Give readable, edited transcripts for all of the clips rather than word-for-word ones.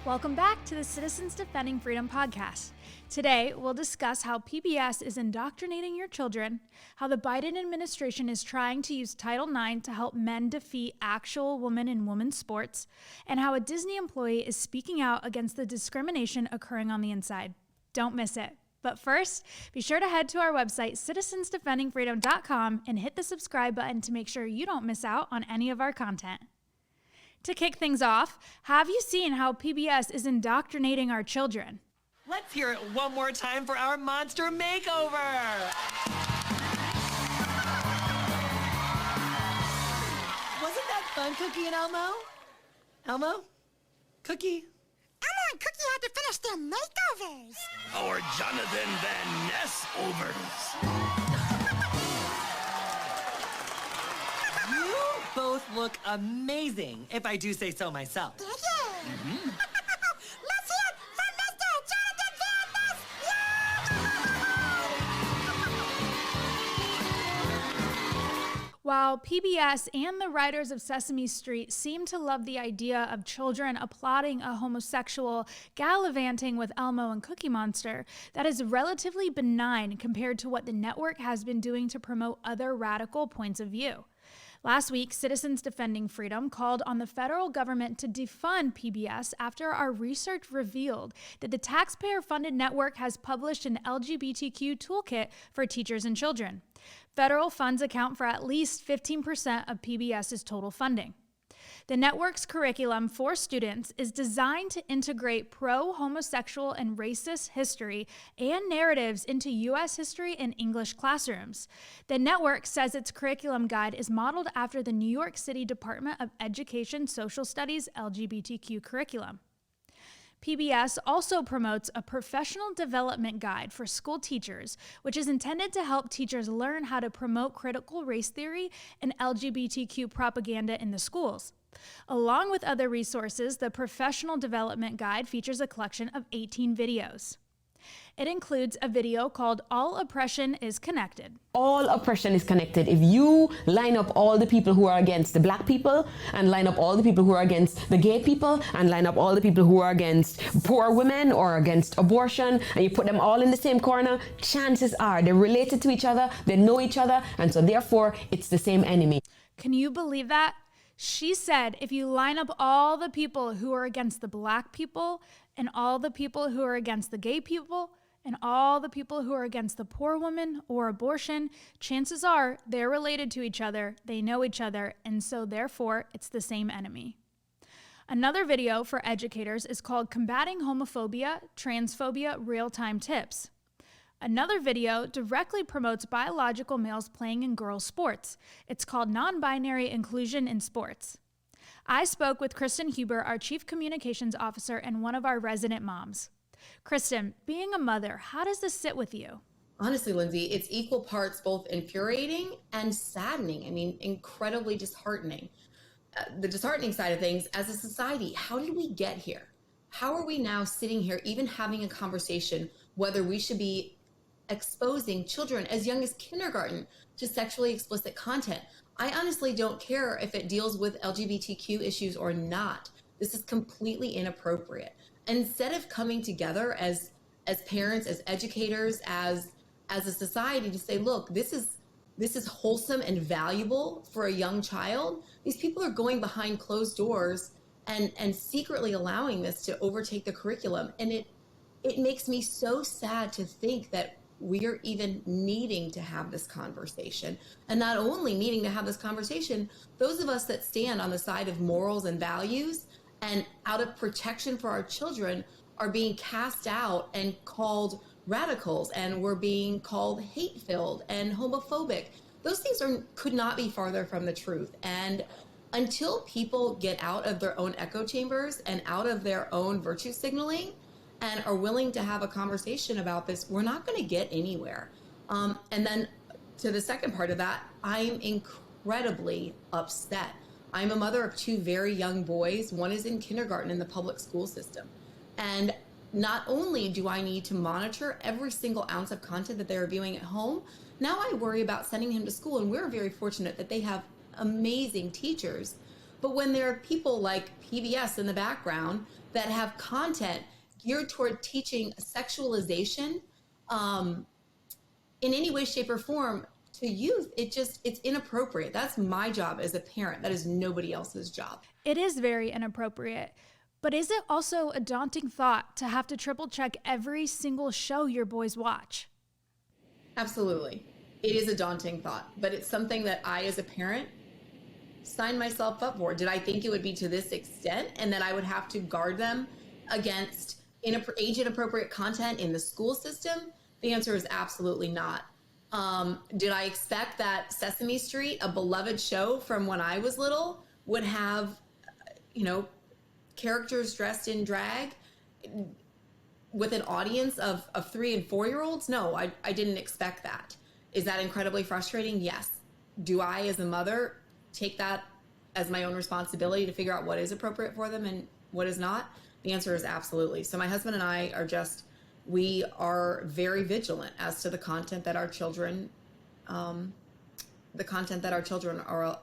Welcome back to the Citizens Defending Freedom podcast. Today, we'll discuss how PBS is indoctrinating your children, how the Biden administration is trying to use Title IX to help men defeat actual women in women's sports, and how a Disney employee is speaking out against the discrimination occurring on the inside. Don't miss it. But first, be sure to head to our website, citizensdefendingfreedom.com, and hit the subscribe button to make sure you don't miss out on any of our content. To kick things off, have you seen how PBS is indoctrinating our children? Let's hear it one more time for our monster makeover. Wasn't that fun, Cookie and Elmo? Elmo? Cookie? Elmo and Cookie had to finish their makeovers. Or Jonathan Van Ness overs. You both look amazing, if I do say so myself. Did you? Mm-hmm. Let's hear it from Mr. Jonathan Van Ness. Yeah! While PBS and the writers of Sesame Street seem to love the idea of children applauding a homosexual gallivanting with Elmo and Cookie Monster, that is relatively benign compared to what the network has been doing to promote other radical points of view. Last week, Citizens Defending Freedom called on the federal government to defund PBS after our research revealed that the taxpayer-funded network has published an LGBTQ toolkit for teachers and children. Federal funds account for at least 15% of PBS's total funding. The network's curriculum for students is designed to integrate pro-homosexual and racist history and narratives into U.S. history and English classrooms. The network says its curriculum guide is modeled after the New York City Department of Education Social Studies LGBTQ curriculum. PBS also promotes a professional development guide for school teachers, which is intended to help teachers learn how to promote critical race theory and LGBTQ propaganda in the schools. Along with other resources, the Professional Development Guide features a collection of 18 videos. It includes a video called All Oppression is Connected. All oppression is connected. If you line up all the people who are against the black people and line up all the people who are against the gay people and line up all the people who are against poor women or against abortion and you put them all in the same corner, chances are they're related to each other, they know each other, and so therefore it's the same enemy. Can you believe that? She said if you line up all the people who are against the black people and all the people who are against the gay people and all the people who are against the poor woman or abortion, chances are they're related to each other, they know each other, and so therefore it's the same enemy. Another video for educators is called Combating Homophobia, Transphobia, Real-Time Tips. Another video directly promotes biological males playing in girls' sports. It's called Non-Binary Inclusion in Sports. I spoke with Kristen Huber, our Chief Communications Officer and one of our resident moms. Kristen, being a mother, how does this sit with you? Honestly, Lindsay, it's equal parts both infuriating and saddening. I mean, incredibly disheartening. The disheartening side of things, as a society, how did we get here? How are we now sitting here even having a conversation whether we should be exposing children as young as kindergarten to sexually explicit content? I honestly don't care if it deals with LGBTQ issues or not. This is completely inappropriate. Instead of coming together as parents, as educators, as a society to say, look, this is wholesome and valuable for a young child, these people are going behind closed doors and secretly allowing this to overtake the curriculum. And it makes me so sad to think that we are even needing to have this conversation. And not only needing to have this conversation, those of us that stand on the side of morals and values and out of protection for our children are being cast out and called radicals, and we're being called hate-filled and homophobic. Those things could not be farther from the truth. And until people get out of their own echo chambers and out of their own virtue signaling and are willing to have a conversation about this, we're not going to get anywhere. And then to the second part of that, I'm incredibly upset. I'm a mother of two very young boys. One is in kindergarten in the public school system. And not only do I need to monitor every single ounce of content that they're viewing at home, now I worry about sending him to school. And we're very fortunate that they have amazing teachers But when there are people like PBS in the background that have content geared toward teaching sexualization in any way, shape, or form to youth, it's inappropriate. That's my job as a parent. That is nobody else's job. It is very inappropriate. But is it also a daunting thought to have to triple check every single show your boys watch? Absolutely. It is a daunting thought, but it's something that I, as a parent, signed myself up for. Did I think it would be to this extent and that I would have to guard them against age-inappropriate content in the school system? The answer is absolutely not. Did I expect that Sesame Street, a beloved show from when I was little, would have, characters dressed in drag with an audience of 3 and 4-year-olds? No, I didn't expect that. Is that incredibly frustrating? Yes. Do I, as a mother, take that as my own responsibility to figure out what is appropriate for them and what is not? The answer is absolutely. So my husband and I we are very vigilant as to the content that our children are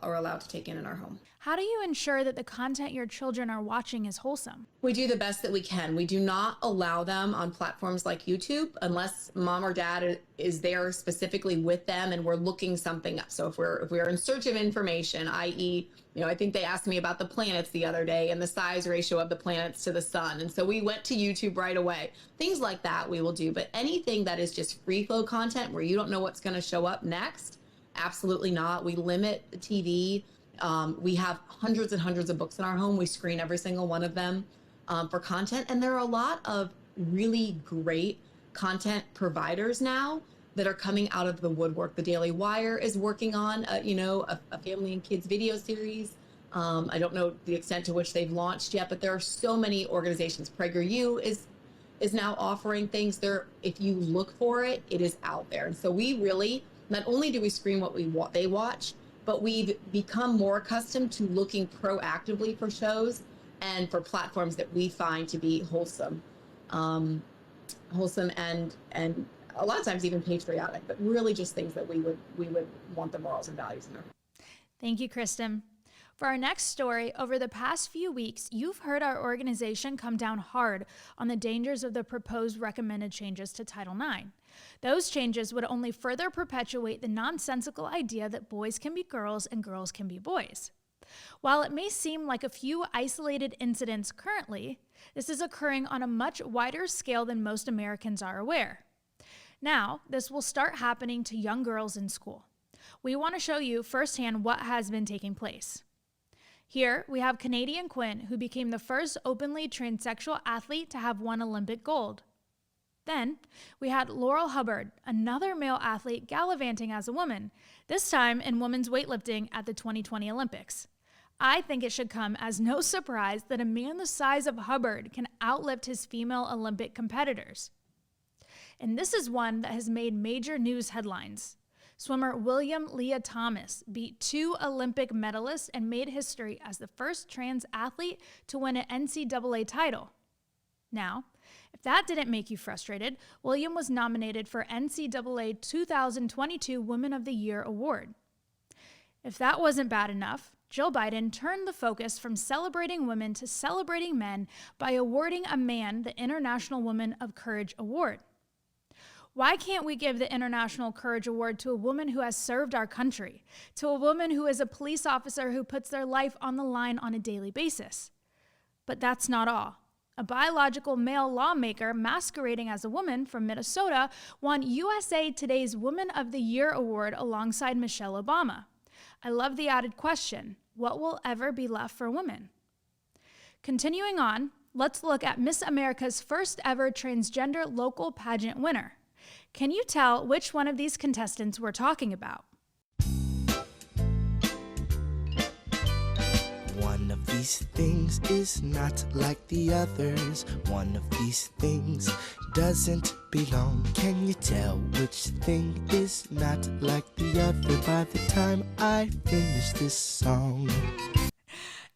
allowed to take in our home. How do you ensure that the content your children are watching is wholesome? We do the best that we can. We do not allow them on platforms like YouTube unless mom or dad is there specifically with them and we're looking something up. So if we're in search of information, i.e., I think they asked me about the planets the other day and the size ratio of the planets to the sun. And so we went to YouTube right away. Things like that we will do. But anything that is just free flow content where you don't know what's going to show up next, absolutely not. We limit the TV. We have hundreds and hundreds of books in our home. We screen every single one of them for content. And there are a lot of really great content providers now that are coming out of the woodwork. The Daily Wire is working on, a family and kids video series. I don't know the extent to which they've launched yet, but there are so many organizations. PragerU is now offering things there. If you look for it, it is out there. And so we really, not only do we screen what they watch, but we've become more accustomed to looking proactively for shows and for platforms that we find to be wholesome and a lot of times even patriotic, but really just things that we would want the morals and values in there. Thank you, Kristen. For our next story, over the past few weeks, you've heard our organization come down hard on the dangers of the proposed recommended changes to Title IX. Those changes would only further perpetuate the nonsensical idea that boys can be girls and girls can be boys. While it may seem like a few isolated incidents currently, this is occurring on a much wider scale than most Americans are aware. Now, this will start happening to young girls in school. We want to show you firsthand what has been taking place. Here, we have Canadian Quinn, who became the first openly transsexual athlete to have won Olympic gold. Then, we had Laurel Hubbard, another male athlete gallivanting as a woman, this time in women's weightlifting at the 2020 Olympics. I think it should come as no surprise that a man the size of Hubbard can outlift his female Olympic competitors. And this is one that has made major news headlines. Swimmer William Leah Thomas beat 2 Olympic medalists and made history as the first trans athlete to win an NCAA title. Now, if that didn't make you frustrated, William was nominated for NCAA 2022 Women of the Year award. If that wasn't bad enough, Jill Biden turned the focus from celebrating women to celebrating men by awarding a man the International Woman of Courage Award. Why can't we give the International Courage Award to a woman who has served our country, to a woman who is a police officer who puts their life on the line on a daily basis? But that's not all. A biological male lawmaker masquerading as a woman from Minnesota won USA Today's Woman of the Year award alongside Michelle Obama. I love the added question, what will ever be left for women? Continuing on, let's look at Miss America's first ever transgender local pageant winner. Can you tell which one of these contestants we're talking about? One of these things is not like the others. One of these things doesn't belong. Can you tell which thing is not like the other by the time I finish this song?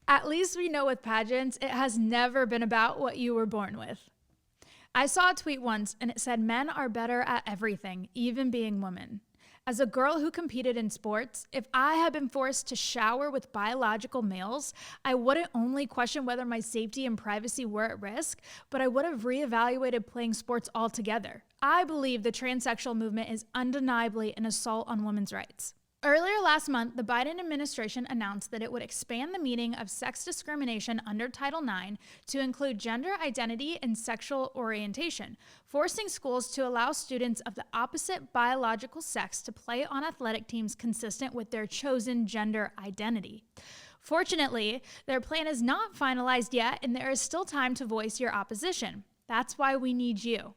At least we know with pageants, it has never been about what you were born with. I saw a tweet once and it said men are better at everything, even being women. As a girl who competed in sports, if I had been forced to shower with biological males, I wouldn't only question whether my safety and privacy were at risk, but I would have reevaluated playing sports altogether. I believe the transsexual movement is undeniably an assault on women's rights. Earlier last month, the Biden administration announced that it would expand the meaning of sex discrimination under Title IX to include gender identity and sexual orientation, forcing schools to allow students of the opposite biological sex to play on athletic teams consistent with their chosen gender identity. Fortunately, their plan is not finalized yet, and there is still time to voice your opposition. That's why we need you.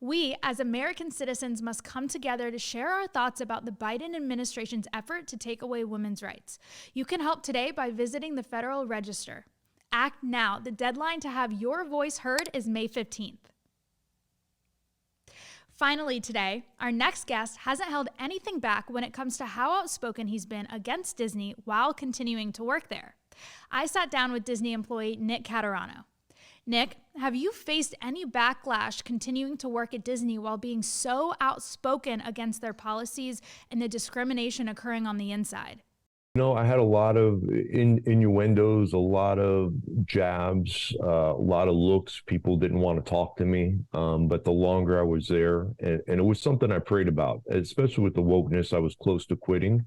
We, as American citizens, must come together to share our thoughts about the Biden administration's effort to take away women's rights. You can help today by visiting the Federal Register. Act now. The deadline to have your voice heard is May 15th. Finally today, our next guest hasn't held anything back when it comes to how outspoken he's been against Disney while continuing to work there. I sat down with Disney employee Nick Caturano. Nick, have you faced any backlash continuing to work at Disney while being so outspoken against their policies and the discrimination occurring on the inside? I had a lot of innuendos, a lot of jabs, a lot of looks. People didn't want to talk to me. But the longer I was there, and it was something I prayed about, especially with the wokeness, I was close to quitting.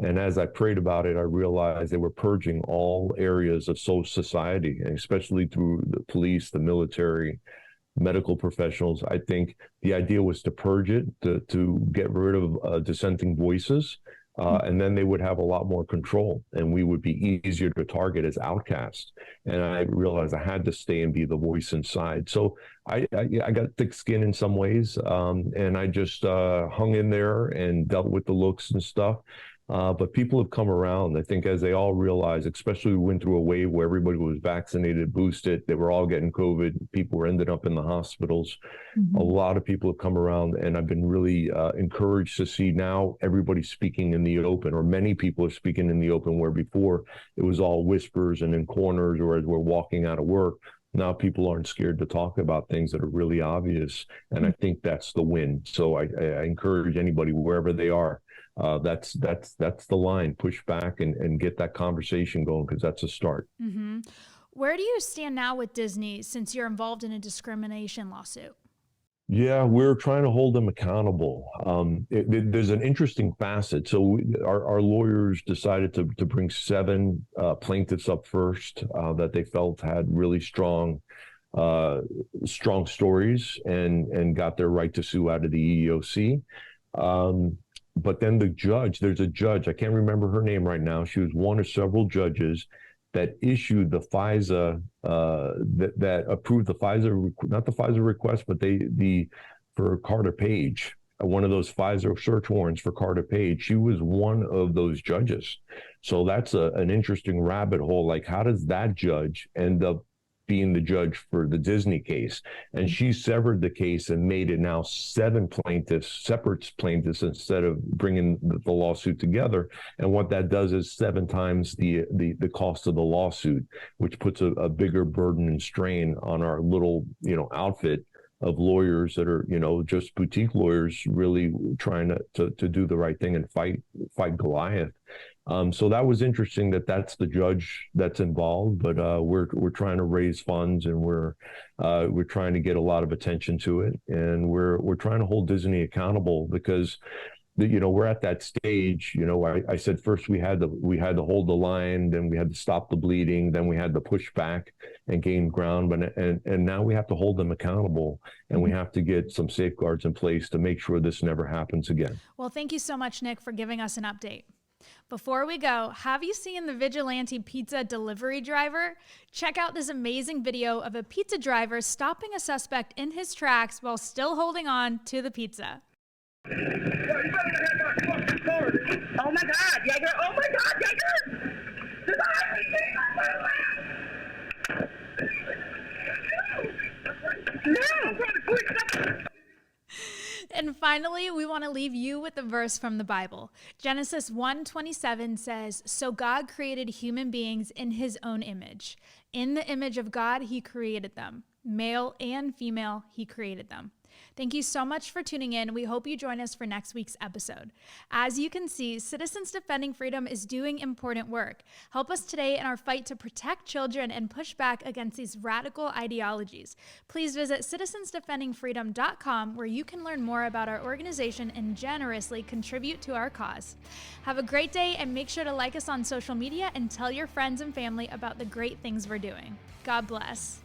And as I prayed about it, I realized they were purging all areas of society, and especially through the police, the military, medical professionals. I think the idea was to purge it, to get rid of dissenting voices, and then they would have a lot more control, and we would be easier to target as outcasts. And I realized I had to stay and be the voice inside. So I got thick skin in some ways, and I just hung in there and dealt with the looks and stuff. But people have come around, I think, as they all realize, especially we went through a wave where everybody was vaccinated, boosted, they were all getting COVID, people were ended up in the hospitals. Mm-hmm. A lot of people have come around, and I've been really encouraged to see now everybody speaking in the open, or many people are speaking in the open, where before it was all whispers and in corners, or as we're walking out of work. Now people aren't scared to talk about things that are really obvious, and I think that's the win. So I encourage anybody, wherever they are, that's the line. Push back and get that conversation going, because that's a start. Mm-hmm. Where do you stand now with Disney since you're involved in a discrimination lawsuit? Yeah, we're trying to hold them accountable. There's an interesting facet. So our lawyers decided to bring 7 plaintiffs up first that they felt had really strong stories and got their right to sue out of the EEOC. But then there's a judge, I can't remember her name right now. She was one of several judges that issued the FISA, that approved the FISA, not the FISA request, but for Carter Page, one of those FISA search warrants for Carter Page. She was one of those judges. So that's an interesting rabbit hole. Like, how does that judge end up being the judge for the Disney case? And she severed the case and made it now 7 plaintiffs, separate plaintiffs, instead of bringing the lawsuit together. And what that does is 7 times the cost of the lawsuit, which puts a bigger burden and strain on our little, outfit of lawyers that are, just boutique lawyers, really trying to do the right thing and fight Goliath. So that was interesting that's the judge that's involved, but we're trying to raise funds, and we're trying to get a lot of attention to it, and we're trying to hold Disney accountable, because we're at that stage. I said first we had to hold the line, then we had to stop the bleeding, then we had to push back and gain ground, and now we have to hold them accountable, and we have to get some safeguards in place to make sure this never happens again. Well, thank you so much, Nick, for giving us an update. Before we go, have you seen the vigilante pizza delivery driver? Check out this amazing video of a pizza driver stopping a suspect in his tracks while still holding on to the pizza. Oh my God, Jaeger! Oh my God, Jaeger! No! And finally, we want to leave you with a verse from the Bible. Genesis 1:27 says, "So God created human beings in his own image. In the image of God, he created them. Male and female, he created them." Thank you so much for tuning in. We hope you join us for next week's episode. As you can see, Citizens Defending Freedom is doing important work. Help us today in our fight to protect children and push back against these radical ideologies. Please visit citizensdefendingfreedom.com, where you can learn more about our organization and generously contribute to our cause. Have a great day, and make sure to like us on social media and tell your friends and family about the great things we're doing. God bless.